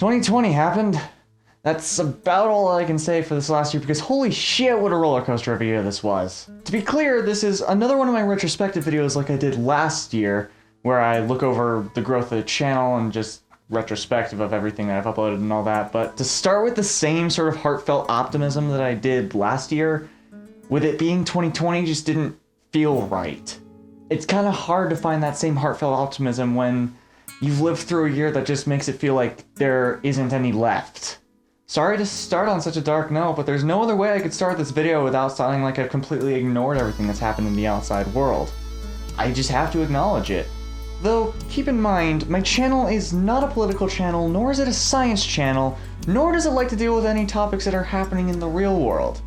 2020 happened. That's about all I can say for this last year because holy shit, what a roller coaster of a year this was. To be clear, this is another one of my retrospective videos like I did last year, where I look over the growth of the channel and just retrospective of everything that I've uploaded and all that. But to start with the same sort of heartfelt optimism that I did last year, with it being 2020 just didn't feel right. It's kind of hard to find that same heartfelt optimism when you've lived through a year that just makes it feel like there isn't any left. Sorry to start on such a dark note, but there's no other way I could start this video without sounding like I've completely ignored everything that's happened in the outside world. I just have to acknowledge it. Though, keep in mind, my channel is not a political channel, nor is it a science channel, nor does it like to deal with any topics that are happening in the real world.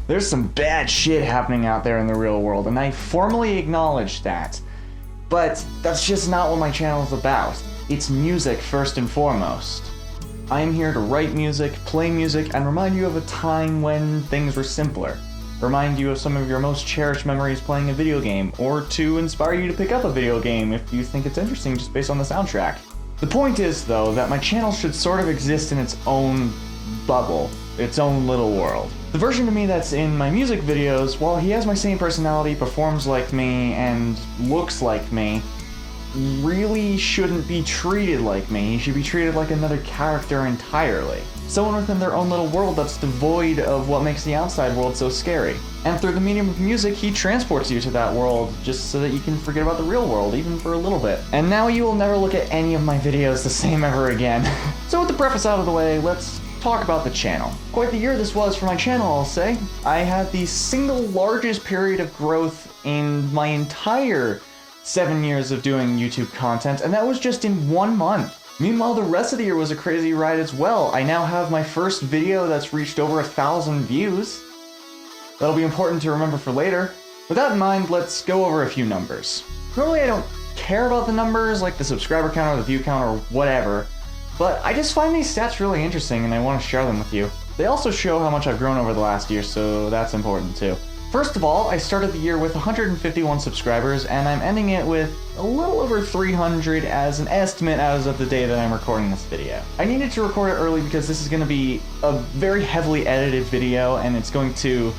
There's some bad shit happening out there in the real world, and I formally acknowledge that. But that's just not what my channel is about. It's music first and foremost. I am here to write music, play music, and remind you of a time when things were simpler. Remind you of some of your most cherished memories playing a video game, or to inspire you to pick up a video game if you think it's interesting just based on the soundtrack. The point is, though, that my channel should sort of exist in its own bubble, its own little world. The version of me that's in my music videos, while he has my same personality, performs like me, and looks like me, really shouldn't be treated like me. He should be treated like another character entirely. Someone within their own little world that's devoid of what makes the outside world so scary. And through the medium of music, he transports you to that world just so that you can forget about the real world, even for a little bit. And now you will never look at any of my videos the same ever again. So with the preface out of the way, let's talk about the channel. Quite the year this was for my channel, I'll say. I had the single largest period of growth in my entire 7 years of doing YouTube content, and that was just in 1 month. Meanwhile, the rest of the year was a crazy ride as well. I now have my first video that's reached over 1,000 views. That'll be important to remember for later. With that in mind, let's go over a few numbers. Normally I don't care about the numbers, like the subscriber count or the view count or whatever, but I just find these stats really interesting and I want to share them with you. They also show how much I've grown over the last year, so that's important too. First of all, I started the year with 151 subscribers, and I'm ending it with a little over 300 as an estimate as of the day that I'm recording this video. I needed to record it early because this is going to be a very heavily edited video, and it's going to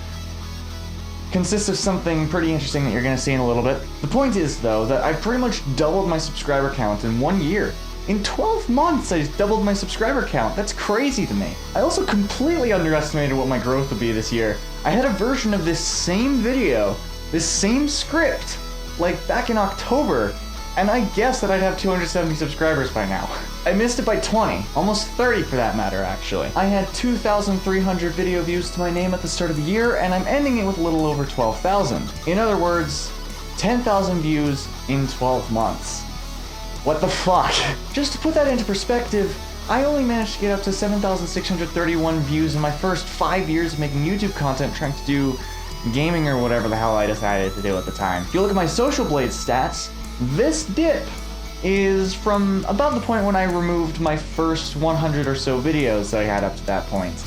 consist of something pretty interesting that you're going to see in a little bit. The point is, though, that I pretty much doubled my subscriber count in 1 year. In 12 months, I doubled my subscriber count. That's crazy to me. I also completely underestimated what my growth would be this year. I had a version of this same video, this same script, like back in October, and I guessed that I'd have 270 subscribers by now. I missed it by 20, almost 30 for that matter, actually. I had 2,300 video views to my name at the start of the year, and I'm ending it with a little over 12,000. In other words, 10,000 views in 12 months. What the fuck? Just to put that into perspective, I only managed to get up to 7,631 views in my first 5 years of making YouTube content trying to do gaming or whatever the hell I decided to do at the time. If you look at my Social Blade stats, this dip is from about the point when I removed my first 100 or so videos that I had up to that point.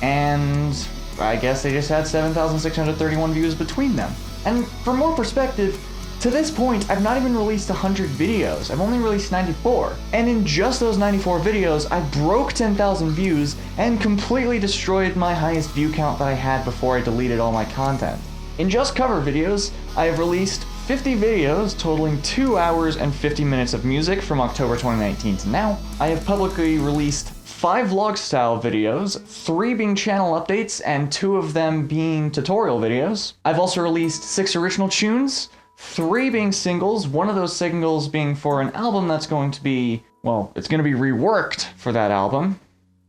And I guess they just had 7,631 views between them. And for more perspective, to this point, I've not even released 100 videos. I've only released 94. And in just those 94 videos, I broke 10,000 views and completely destroyed my highest view count that I had before I deleted all my content. In just cover videos, I have released 50 videos totaling 2 hours and 50 minutes of music from October 2019 to now. I have publicly released 5 vlog-style videos, 3 being channel updates, and 2 of them being tutorial videos. I've also released 6 original tunes, 3 being singles, 1 of those singles being for an album that's going to be, well, it's going to be reworked for that album,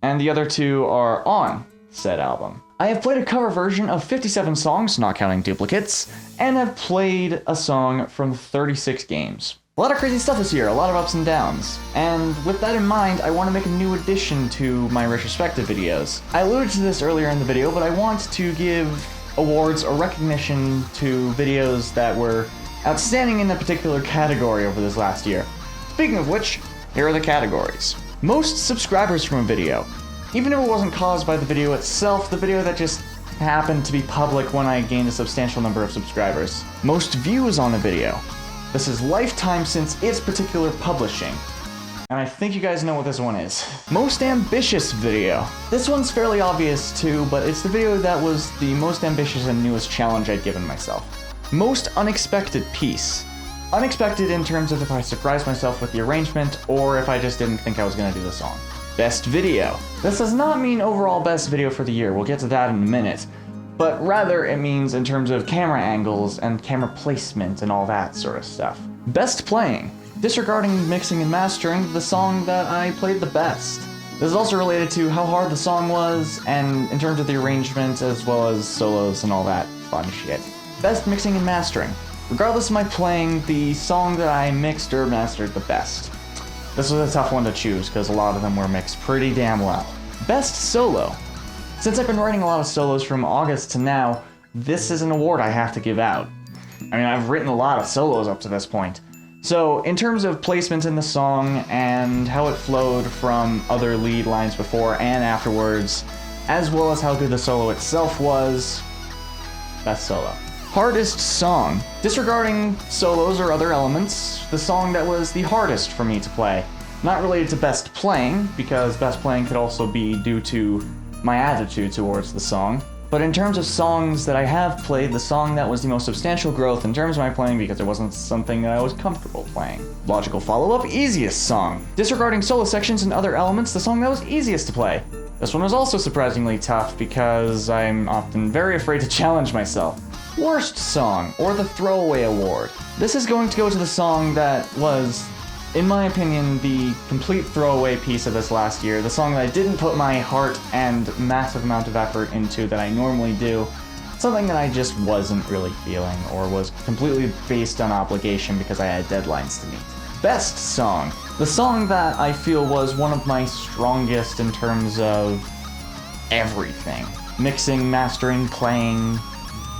and the other 2 are on said album. I have played a cover version of 57 songs, not counting duplicates, and have played a song from 36 games. A lot of crazy stuff this year, a lot of ups and downs. And with that in mind, I want to make a new addition to my retrospective videos. I alluded to this earlier in the video, but I want to give awards or recognition to videos that were outstanding in a particular category over this last year. Speaking of which, here are the categories. Most subscribers from a video. Even if it wasn't caused by the video itself, the video that just happened to be public when I gained a substantial number of subscribers. Most views on a video. This is lifetime since its particular publishing. And I think you guys know what this one is. Most ambitious video. This one's fairly obvious too, but it's the video that was the most ambitious and newest challenge I'd given myself. Most unexpected piece. Unexpected in terms of if I surprised myself with the arrangement, or if I just didn't think I was gonna do the song. Best video. This does not mean overall best video for the year, we'll get to that in a minute. But rather it means in terms of camera angles and camera placement and all that sort of stuff. Best playing. Disregarding mixing and mastering, the song that I played the best. This is also related to how hard the song was, and in terms of the arrangement, as well as solos and all that fun shit. Best mixing and mastering. Regardless of my playing, the song that I mixed or mastered the best. This was a tough one to choose, because a lot of them were mixed pretty damn well. Best solo. Since I've been writing a lot of solos from August to now, this is an award I have to give out. I mean, I've written a lot of solos up to this point. So, in terms of placement in the song, and how it flowed from other lead lines before and afterwards, as well as how good the solo itself was, best solo. Hardest song. Disregarding solos or other elements, the song that was the hardest for me to play. Not related to best playing, because best playing could also be due to my attitude towards the song. But in terms of songs that I have played, the song that was the most substantial growth in terms of my playing because it wasn't something that I was comfortable playing. Logical follow-up, easiest song. Disregarding solo sections and other elements, the song that was easiest to play. This one was also surprisingly tough because I'm often very afraid to challenge myself. Worst song, or the Throwaway award. This is going to go to the song that was, in my opinion, the complete throwaway piece of this last year, the song that I didn't put my heart and massive amount of effort into that I normally do, something that I just wasn't really feeling, or was completely based on obligation because I had deadlines to meet. Best song. The song that I feel was one of my strongest in terms of everything. Mixing, mastering, playing,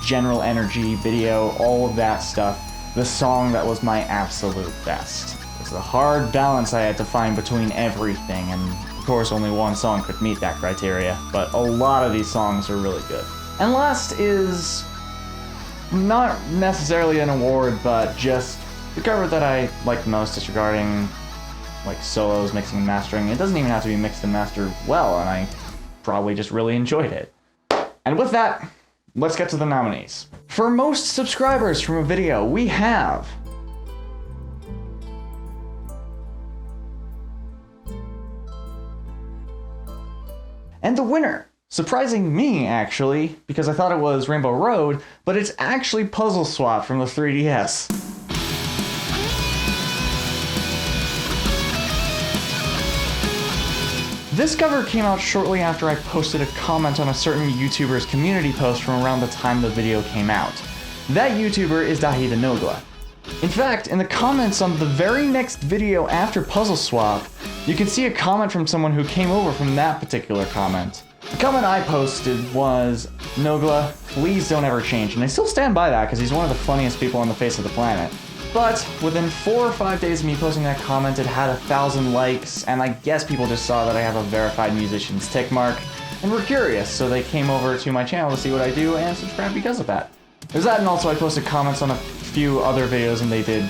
general energy, video, all of that stuff. The song that was my absolute best. It's a hard balance I had to find between everything, and of course only one song could meet that criteria, but a lot of these songs are really good. And last is not necessarily an award, but just the cover that I like the most, disregarding like solos, mixing and mastering. It doesn't even have to be mixed and mastered well, and I probably just really enjoyed it. And with that, let's get to the nominees. For most subscribers from a video, we have and the winner, surprising me actually, because I thought it was Rainbow Road, but it's actually Puzzle Swap from the 3DS. This cover came out shortly after I posted a comment on a certain YouTuber's community post from around the time the video came out. That YouTuber is Nogla. In fact, in the comments on the very next video after Puzzle Swap, you can see a comment from someone who came over from that particular comment. The comment I posted was, "Nogla, please don't ever change," and I still stand by that because he's one of the funniest people on the face of the planet. But within 4 or 5 days of me posting that comment, it had 1,000 likes, and I guess people just saw that I have a verified musician's tick mark, and were curious, so they came over to my channel to see what I do and subscribed because of that. There's that, and also I posted comments on a few other videos, and they did,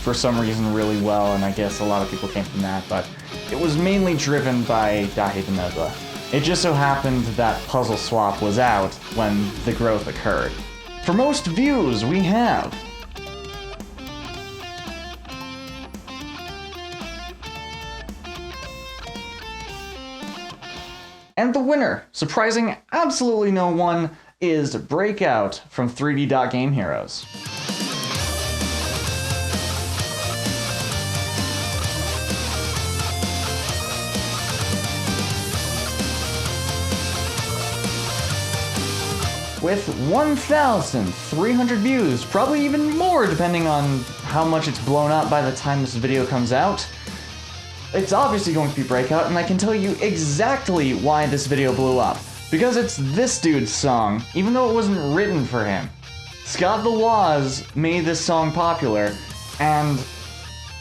for some reason, really well, and I guess a lot of people came from that, but it was mainly driven by Nogla. It just so happened that Puzzle Swap was out when the growth occurred. For most views, we have and the winner, surprising absolutely no one, is Breakout from 3D Game Heroes. With 1,300 views, probably even more depending on how much it's blown up by the time this video comes out. It's obviously going to be Breakout, and I can tell you exactly why this video blew up. Because it's this dude's song, even though it wasn't written for him. Scott the Woz made this song popular, and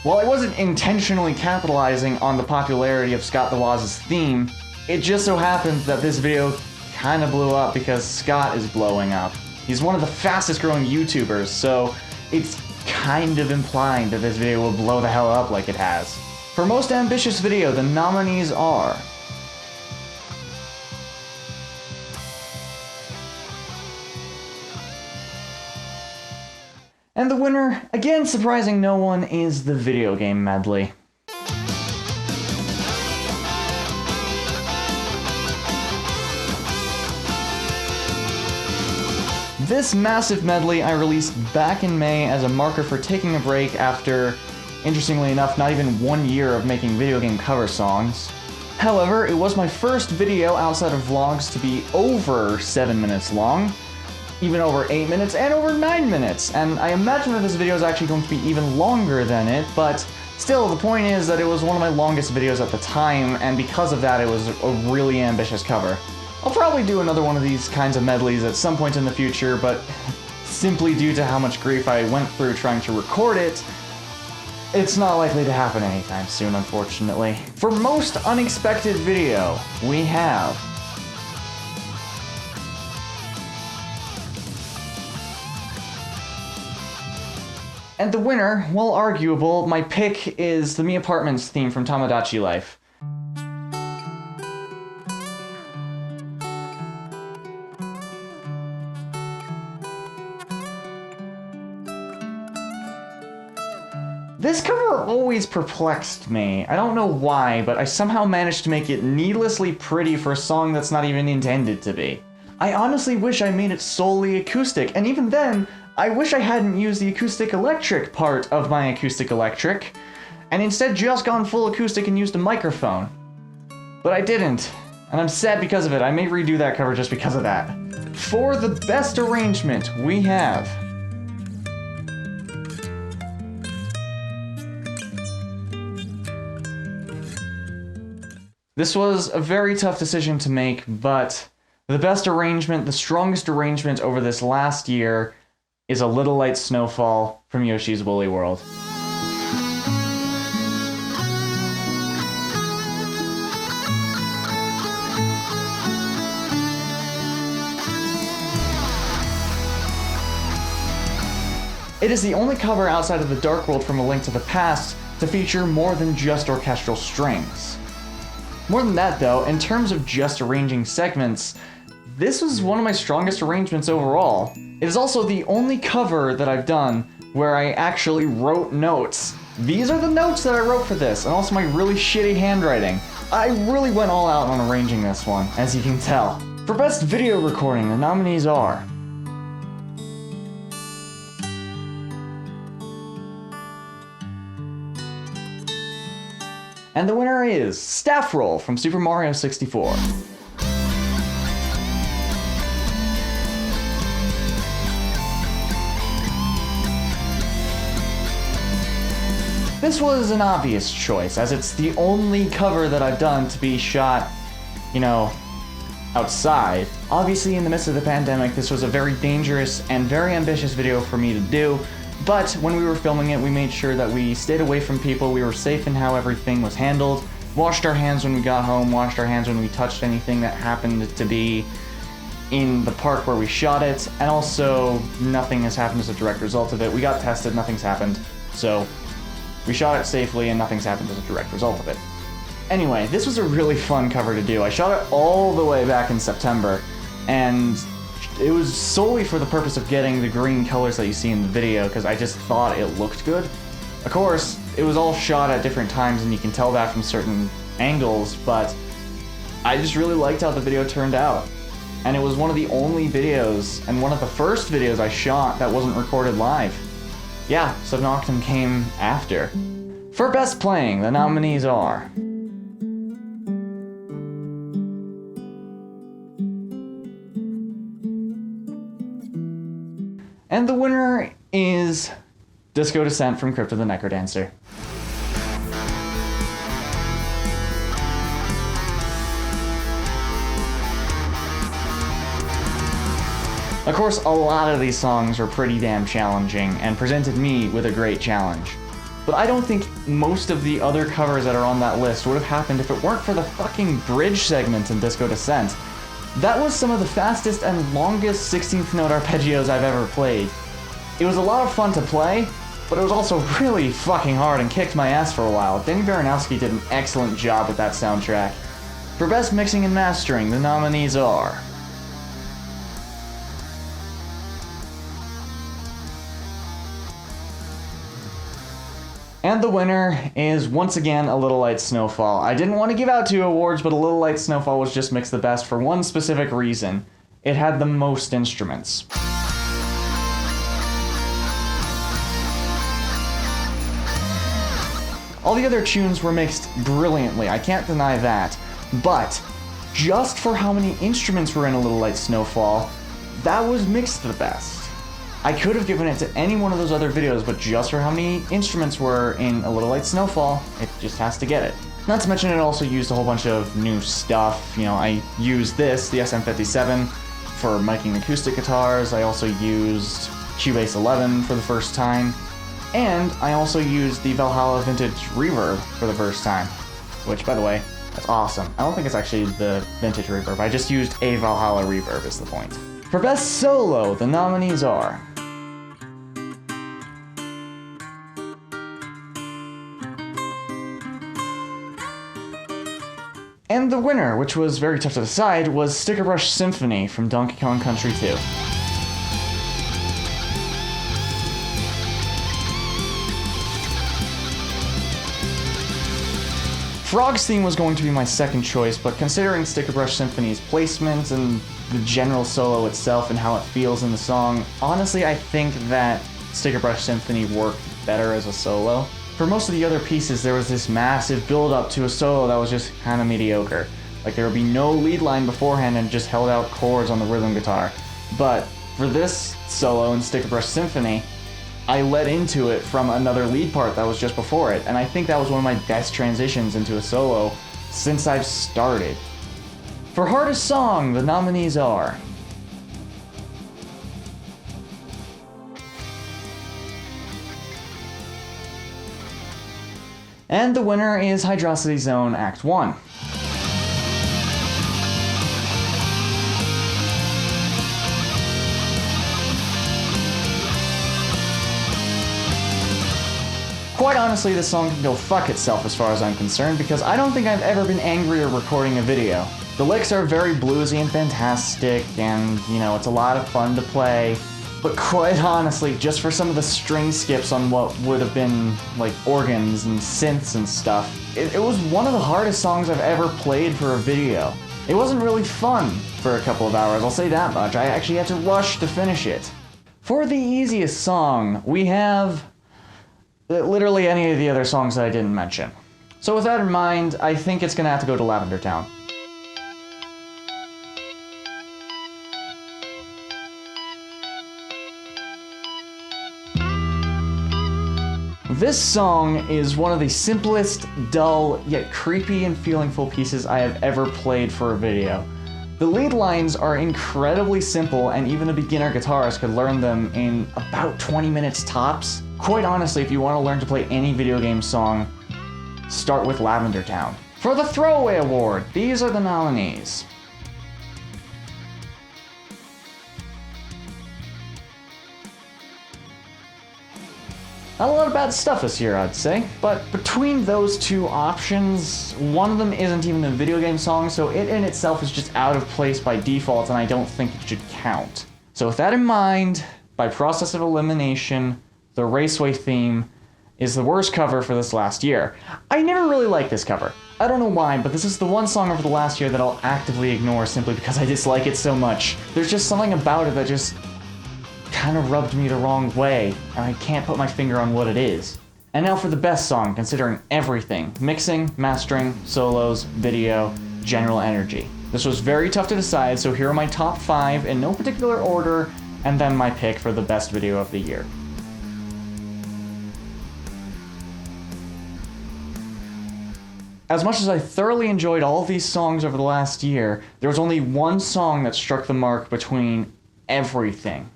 while I wasn't intentionally capitalizing on the popularity of Scott the Woz's theme, it just so happened that this video kind of blew up because Scott is blowing up. He's one of the fastest growing YouTubers, so it's kind of implying that this video will blow the hell up like it has. For most ambitious video, the nominees are... And the winner, again surprising no one, is the video game medley. This massive medley I released back in May as a marker for taking a break after, interestingly enough, not even 1 year of making video game cover songs. However, it was my first video outside of vlogs to be over 7 minutes long, even over 8 minutes, and over 9 minutes, and I imagine that this video is actually going to be even longer than it, but still, the point is that it was one of my longest videos at the time, and because of that, it was a really ambitious cover. I'll probably do another one of these kinds of medleys at some point in the future, but simply due to how much grief I went through trying to record it, it's not likely to happen anytime soon, unfortunately. For most unexpected video, we have... And the winner, while arguable, my pick is the Me Apartments theme from Tomodachi Life. This cover always perplexed me. I don't know why, but I somehow managed to make it needlessly pretty for a song that's not even intended to be. I honestly wish I made it solely acoustic, and even then, I wish I hadn't used the acoustic electric part of my acoustic electric, and instead just gone full acoustic and used a microphone. But I didn't, and I'm sad because of it. I may redo that cover just because of that. For the best arrangement, we have... This was a very tough decision to make, but the best arrangement, the strongest arrangement over this last year, is A Little Light Snowfall from Yoshi's Woolly World. It is the only cover outside of The Dark World from A Link to the Past to feature more than just orchestral strings. More than that though, in terms of just arranging segments, this was one of my strongest arrangements overall. It is also the only cover that I've done where I actually wrote notes. These are the notes that I wrote for this, and also my really shitty handwriting. I really went all out on arranging this one, as you can tell. For Best Video Recording, the nominees are... And the winner is Staff Roll from Super Mario 64. This was an obvious choice, as it's the only cover that I've done to be shot, you know, outside. Obviously, in the midst of the pandemic, this was a very dangerous and very ambitious video for me to do, but when we were filming it, we made sure that we stayed away from people, we were safe in how everything was handled, washed our hands when we got home, washed our hands when we touched anything that happened to be in the park where we shot it, and also nothing has happened as a direct result of it. We got tested, nothing's happened, so we shot it safely and nothing's happened as a direct result of it. Anyway, this was a really fun cover to do. I shot it all the way back in September, and it was solely for the purpose of getting the green colors that you see in the video, because I just thought it looked good. Of course, it was all shot at different times, and you can tell that from certain angles, but I just really liked how the video turned out. And it was one of the only videos, and one of the first videos I shot that wasn't recorded live. Yeah, Subnoctum came after. For Best Playing, the nominees are... And the winner is Disco Descent from Crypt of the Necrodancer. Of course, a lot of these songs were pretty damn challenging and presented me with a great challenge. But I don't think most of the other covers that are on that list would have happened if it weren't for the fucking bridge segments in Disco Descent. That was some of the fastest and longest 16th note arpeggios I've ever played. It was a lot of fun to play, but it was also really fucking hard and kicked my ass for a while. Danny Baranowski did an excellent job with that soundtrack. For Best Mixing and Mastering, the nominees are... And the winner is, once again, A Little Light Snowfall. I didn't want to give out 2 awards, but A Little Light Snowfall was just mixed the best for one specific reason. It had the most instruments. All the other tunes were mixed brilliantly, I can't deny that. But, just for how many instruments were in A Little Light Snowfall, that was mixed the best. I could have given it to any one of those other videos, but just for how many instruments were in A Little Light Snowfall, it just has to get it. Not to mention it also used a whole bunch of new stuff. You know, I used this, the SM57, for miking acoustic guitars. I also used Cubase 11 for the first time. And I also used the Valhalla Vintage Reverb for the first time. Which, by the way, that's awesome. I don't think it's actually the Vintage Reverb. I just used a Valhalla Reverb is the point. For Best Solo, the nominees are... And the winner, which was very tough to decide, was Sticker Brush Symphony from Donkey Kong Country 2. Frog's theme was going to be my second choice, but considering Sticker Brush Symphony's placement and the general solo itself and how it feels in the song, honestly I think that Sticker Brush Symphony worked better as a solo. For most of the other pieces, there was this massive build-up to a solo that was just kind of mediocre. Like, there would be no lead line beforehand and just held out chords on the rhythm guitar. But for this solo in Sticker Brush Symphony, I led into it from another lead part that was just before it, and I think that was one of my best transitions into a solo since I've started. For Hardest Song, the nominees are... And the winner is Hydrocity Zone Act 1. Quite honestly, this song can go fuck itself as far as I'm concerned, because I don't think I've ever been angrier recording a video. The licks are very bluesy and fantastic, and, you know, it's a lot of fun to play. But quite honestly, just for some of the string skips on what would have been, like, organs and synths and stuff, it was one of the hardest songs I've ever played for a video. It wasn't really fun for a couple of hours, I'll say that much. I actually had to rush to finish it. For the easiest song, we have literally any of the other songs that I didn't mention. So with that in mind, I think it's gonna have to go to Lavender Town. This song is one of the simplest, dull, yet creepy and feelingful pieces I have ever played for a video. The lead lines are incredibly simple, and even a beginner guitarist could learn them in about 20 minutes tops. Quite honestly, if you want to learn to play any video game song, start with Lavender Town. For the Throwaway Award, these are the nominees. Not a lot of bad stuff this year, I'd say, but between those two options, one of them isn't even a video game song, so it in itself is just out of place by default, and I don't think it should count. So with that in mind, by process of elimination, the Raceway theme is the worst cover for this last year. I never really liked this cover. I don't know why, but this is the one song over the last year that I'll actively ignore simply because I dislike it so much. There's just something about it that just kind of rubbed me the wrong way, and I can't put my finger on what it is. And now for the best song, considering everything: mixing, mastering, solos, video, general energy. This was very tough to decide, so here are my top 5 in no particular order, and then my pick for the best video of the year. As much as I thoroughly enjoyed all of these songs over the last year, there was only one song that struck the mark between everything.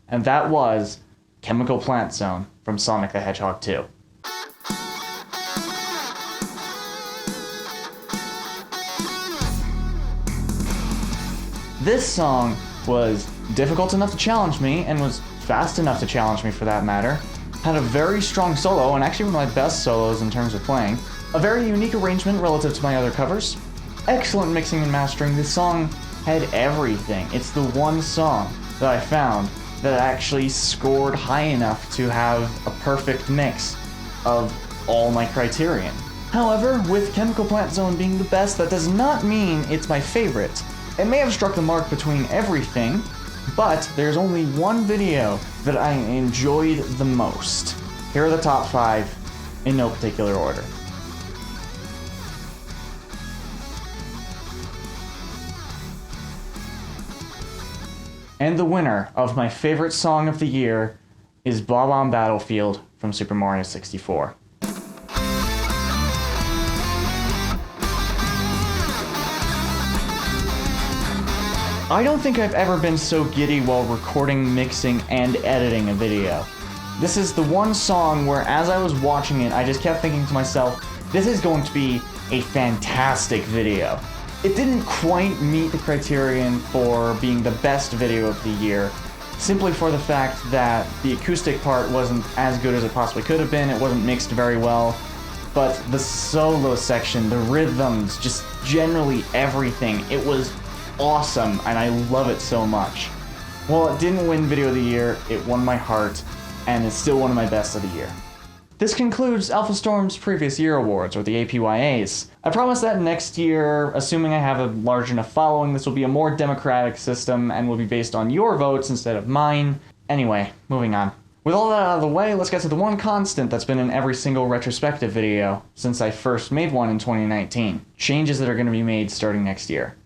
And that was Chemical Plant Zone from Sonic the Hedgehog 2. This song was difficult enough to challenge me, and was fast enough to challenge me for that matter, had a very strong solo, and actually one of my best solos in terms of playing, a very unique arrangement relative to my other covers, excellent mixing and mastering. This song had everything. It's the one song that I found that actually scored high enough to have a perfect mix of all my criterion. However, with Chemical Plant Zone being the best, that does not mean it's my favorite. It may have struck the mark between everything, but there's only one video that I enjoyed the most. Here are the top 5 in no particular order. And the winner of my favorite song of the year is Bob on Battlefield from Super Mario 64. I don't think I've ever been so giddy while recording, mixing, and editing a video. This is the one song where as I was watching it, I just kept thinking to myself, this is going to be a fantastic video. It didn't quite meet the criterion for being the best video of the year, simply for the fact that the acoustic part wasn't as good as it possibly could have been, it wasn't mixed very well, but the solo section, the rhythms, just generally everything, it was awesome, and I love it so much. While it didn't win Video of the Year, it won my heart, and it's still one of my best of the year. This concludes AlphaStorm's previous year awards, or the APYAs. I promise that next year, assuming I have a large enough following, this will be a more democratic system and will be based on your votes instead of mine. Anyway, moving on. With all that out of the way, let's get to the one constant that's been in every single retrospective video since I first made one in 2019. Changes that are going to be made starting next year.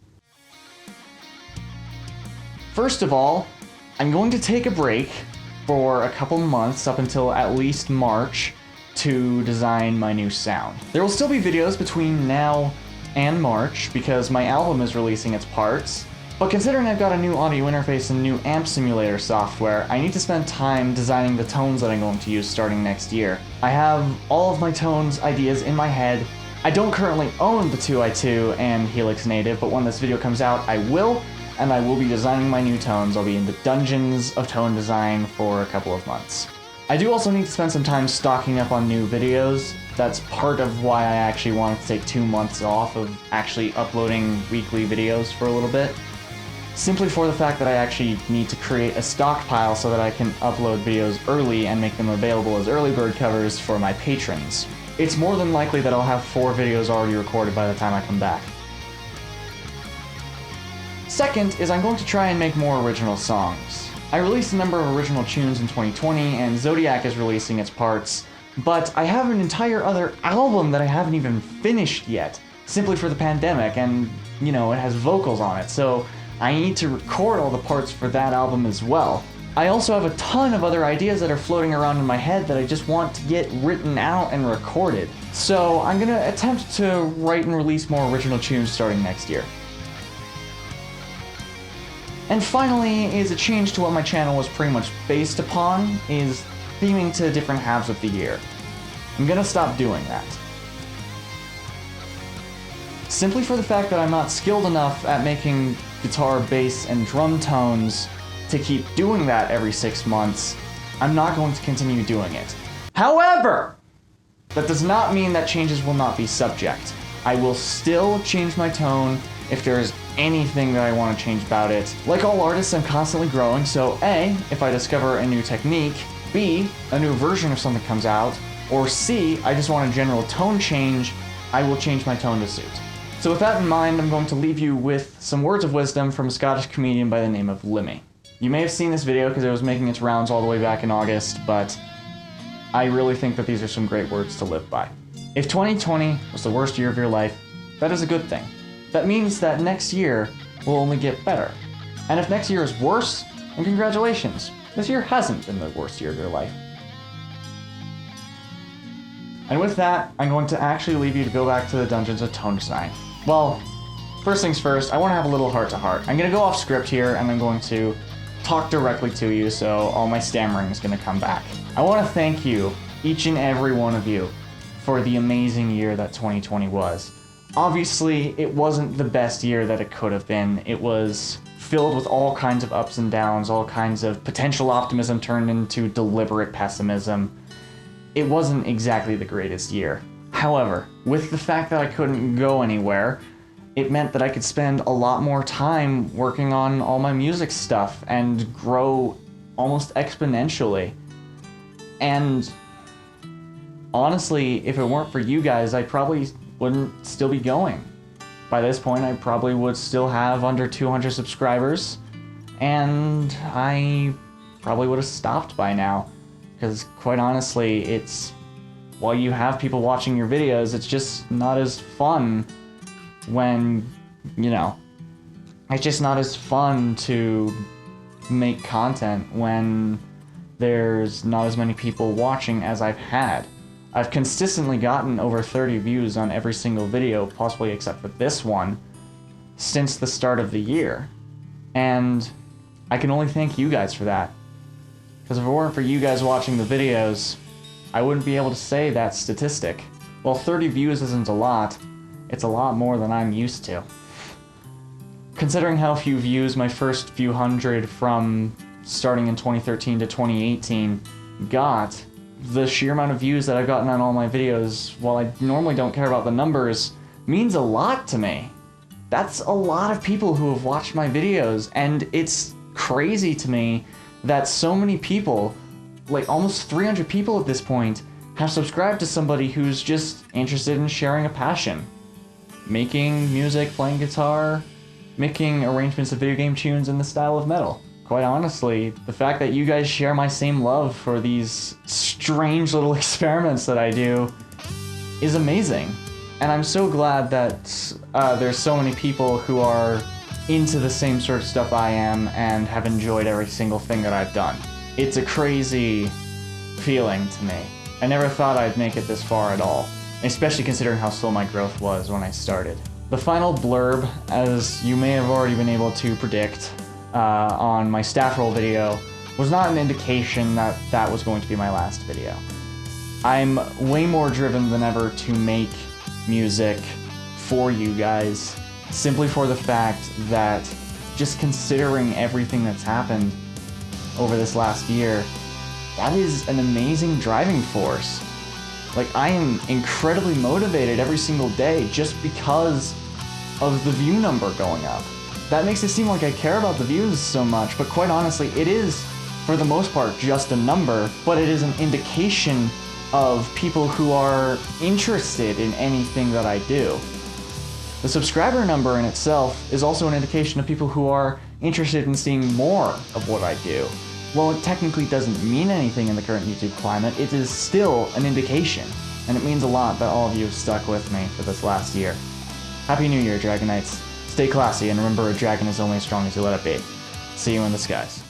First of all, I'm going to take a break for a couple months up until at least March to design my new sound. There will still be videos between now and March because my album is releasing its parts, but considering I've got a new audio interface and new amp simulator software, I need to spend time designing the tones that I'm going to use starting next year. I have all of my tones ideas in my head. I don't currently own the 2i2 and Helix Native, but when this video comes out, I will. And I will be designing my new tones. I'll be in the dungeons of tone design for a couple of months. I do also need to spend some time stocking up on new videos. That's part of why I actually wanted to take 2 months off of actually uploading weekly videos for a little bit. Simply for the fact that I actually need to create a stockpile so that I can upload videos early and make them available as early bird covers for my patrons. It's more than likely that I'll have 4 videos already recorded by the time I come back. Second is I'm going to try and make more original songs. I released a number of original tunes in 2020, and Zodiac is releasing its parts, but I have an entire other album that I haven't even finished yet, simply for the pandemic, and, you know, it has vocals on it, so I need to record all the parts for that album as well. I also have a ton of other ideas that are floating around in my head that I just want to get written out and recorded. So I'm gonna attempt to write and release more original tunes starting next year. And finally is a change to what my channel was pretty much based upon, is theming to different halves of the year. I'm gonna stop doing that. Simply for the fact that I'm not skilled enough at making guitar, bass, and drum tones to keep doing that every 6 months, I'm not going to continue doing it. However, that does not mean that changes will not be subject. I will still change my tone if there's anything that I want to change about it. Like all artists, I'm constantly growing, so A, if I discover a new technique, B, a new version of something comes out, or C, I just want a general tone change, I will change my tone to suit. So with that in mind, I'm going to leave you with some words of wisdom from a Scottish comedian by the name of Limmy. You may have seen this video because it was making its rounds all the way back in August, but I really think that these are some great words to live by. If 2020 was the worst year of your life, that is a good thing. That means that next year will only get better. And if next year is worse, then congratulations. This year hasn't been the worst year of your life. And with that, I'm going to actually leave you to go back to the dungeons of tone design. Well, first things first, I want to have a little heart-to-heart. I'm going to go off script here, and I'm going to talk directly to you, so all my stammering is going to come back. I want to thank you, each and every one of you, for the amazing year that 2020 was. Obviously, it wasn't the best year that it could have been. It was filled with all kinds of ups and downs, all kinds of potential optimism turned into deliberate pessimism. it wasn't exactly the greatest year. However, with the fact that I couldn't go anywhere, it meant that I could spend a lot more time working on all my music stuff and grow almost exponentially. And honestly, if it weren't for you guys, I probably wouldn't still be going. By this point, I probably would still have under 200 subscribers, and I probably would have stopped by now. Because quite honestly, while you have people watching your videos, it's just not as fun when, it's just not as fun to make content when there's not as many people watching as I've had. I've consistently gotten over 30 views on every single video, possibly except for this one, since the start of the year. And I can only thank you guys for that. Because if it weren't for you guys watching the videos, I wouldn't be able to say that statistic. While 30 views isn't a lot, it's a lot more than I'm used to. Considering how few views my first few hundred from starting in 2013 to 2018 got, the sheer amount of views that I've gotten on all my videos, while I normally don't care about the numbers, means a lot to me. That's a lot of people who have watched my videos, and it's crazy to me that so many people, like almost 300 people at this point, have subscribed to somebody who's just interested in sharing a passion. Making music, playing guitar, making arrangements of video game tunes in the style of metal. Quite honestly, the fact that you guys share my same love for these strange little experiments that I do is amazing. And I'm so glad that there's so many people who are into the same sort of stuff I am and have enjoyed every single thing that I've done. It's a crazy feeling to me. I never thought I'd make it this far at all, especially considering how slow my growth was when I started. The final blurb, as you may have already been able to predict, on my staff roll video, was not an indication that that was going to be my last video. I'm way more driven than ever to make music for you guys, simply for the fact that just considering everything that's happened over this last year, that is an amazing driving force. Like, I am incredibly motivated every single day just because of the view number going up. That makes it seem like I care about the views so much, but quite honestly, it is, for the most part, just a number, but it is an indication of people who are interested in anything that I do. The subscriber number in itself is also an indication of people who are interested in seeing more of what I do. While it technically doesn't mean anything in the current YouTube climate, it is still an indication, and it means a lot that all of you have stuck with me for this last year. Happy New Year, Dragonites. Stay classy, and remember, a dragon is only as strong as you let it be. See you in the skies.